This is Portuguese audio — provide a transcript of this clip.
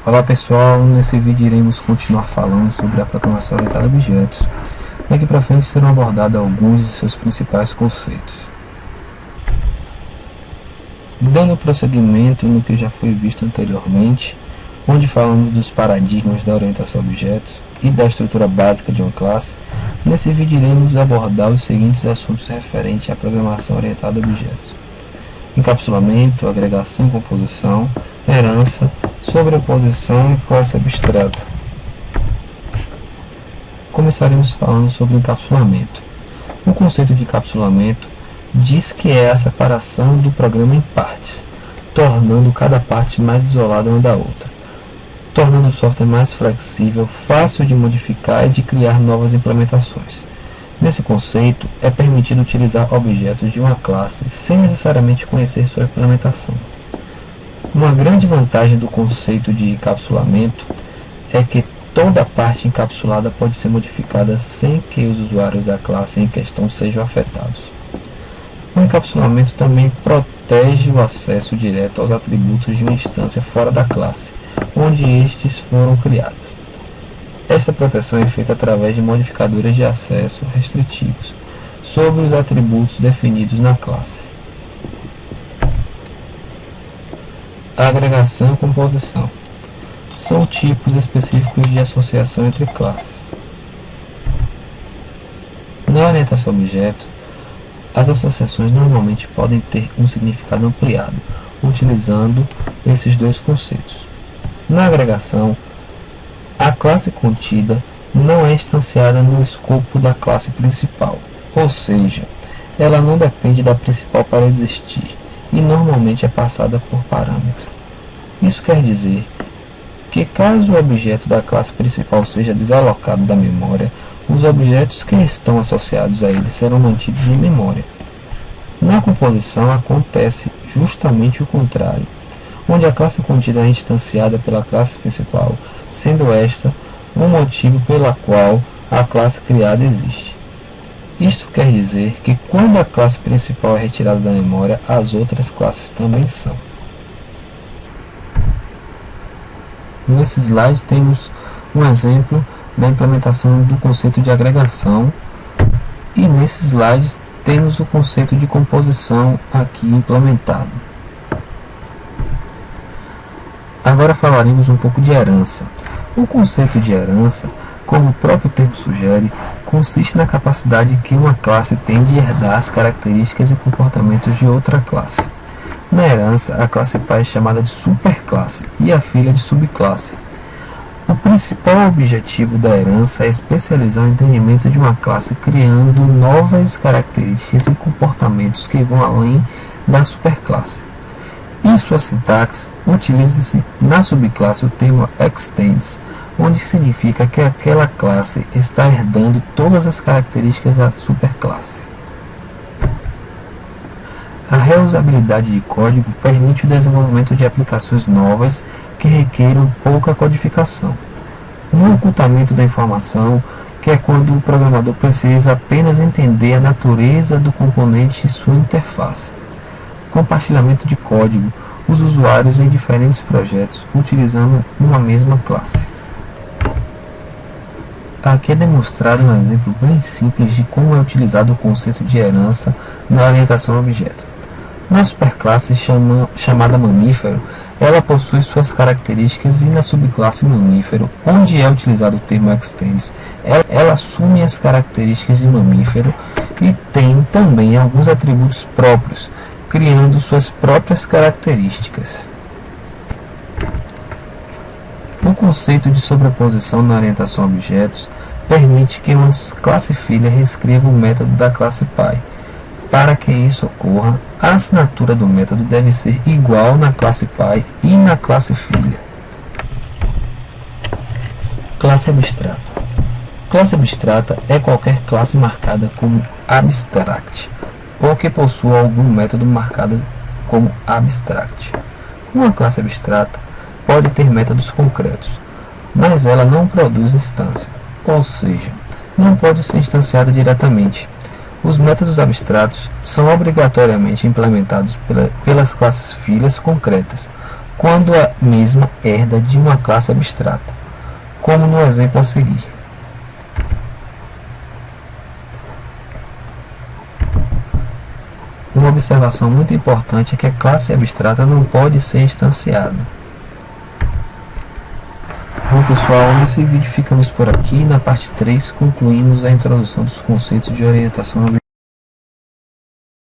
Olá pessoal, nesse vídeo iremos continuar falando sobre a programação orientada a objetos. Daqui para frente serão abordados alguns de seus principais conceitos. Dando prosseguimento no que já foi visto anteriormente, onde falamos dos paradigmas da orientação a objetos e da estrutura básica de uma classe, nesse vídeo iremos abordar os seguintes assuntos referentes à programação orientada a objetos: encapsulamento, agregação e composição, herança, sobreposição e classe abstrata. Começaremos falando sobre encapsulamento. O conceito de encapsulamento diz que é a separação do programa em partes, tornando cada parte mais isolada uma da outra, tornando o software mais flexível, fácil de modificar e de criar novas implementações. Nesse conceito, é permitido utilizar objetos de uma classe sem necessariamente conhecer sua implementação. Uma grande vantagem do conceito de encapsulamento é que toda parte encapsulada pode ser modificada sem que os usuários da classe em questão sejam afetados. O encapsulamento também protege o acesso direto aos atributos de uma instância fora da classe, onde estes foram criados. Esta proteção é feita através de modificadores de acesso restritivos sobre os atributos definidos na classe. A agregação e composição são tipos específicos de associação entre classes. Na orientação a objeto, as associações normalmente podem ter um significado ampliado, utilizando esses dois conceitos. Na agregação, a classe contida não é instanciada no escopo da classe principal, ou seja, ela não depende da principal para existir e normalmente é passada por parâmetro. Isso quer dizer que caso o objeto da classe principal seja desalocado da memória, os objetos que estão associados a ele serão mantidos em memória. Na composição acontece justamente o contrário, onde a classe contida é instanciada pela classe principal, sendo esta o motivo pela qual a classe criada existe. Isto quer dizer que quando a classe principal é retirada da memória, as outras classes também são. Nesse slide temos um exemplo da implementação do conceito de agregação e nesse slide temos o conceito de composição aqui implementado. Agora falaremos um pouco de herança. O conceito de herança, como o próprio termo sugere, consiste na capacidade que uma classe tem de herdar as características e comportamentos de outra classe. Na herança, a classe pai é chamada de superclasse e a filha de subclasse. O principal objetivo da herança é especializar o entendimento de uma classe, criando novas características e comportamentos que vão além da superclasse. Em sua sintaxe, utiliza-se na subclasse o termo extends, onde significa que aquela classe está herdando todas as características da superclasse. A reusabilidade de código permite o desenvolvimento de aplicações novas que requerem pouca codificação. No ocultamento da informação, que é quando o programador precisa apenas entender a natureza do componente e sua interface. Compartilhamento de código, os usuários em diferentes projetos utilizando uma mesma classe. Aqui é demonstrado um exemplo bem simples de como é utilizado o conceito de herança na orientação a objeto. Na superclasse chamada mamífero, ela possui suas características e na subclasse mamífero, onde é utilizado o termo extends, ela assume as características de mamífero e tem também alguns atributos próprios, criando suas próprias características. O conceito de sobreposição na orientação a objetos permite que uma classe filha reescreva o método da classe pai. Para que isso ocorra, a assinatura do método deve ser igual na classe pai e na classe filha. Classe abstrata. Classe abstrata é qualquer classe marcada como abstract, ou que possua algum método marcado como abstract. Uma classe abstrata pode ter métodos concretos, mas ela não produz instância, ou seja, não pode ser instanciada diretamente. Os métodos abstratos são obrigatoriamente implementados pelas classes filhas concretas, quando a mesma herda de uma classe abstrata, como no exemplo a seguir. Uma observação muito importante é que a classe abstrata não pode ser instanciada. Bom, pessoal, nesse vídeo ficamos por aqui. Na parte 3 concluímos a introdução dos conceitos de orientação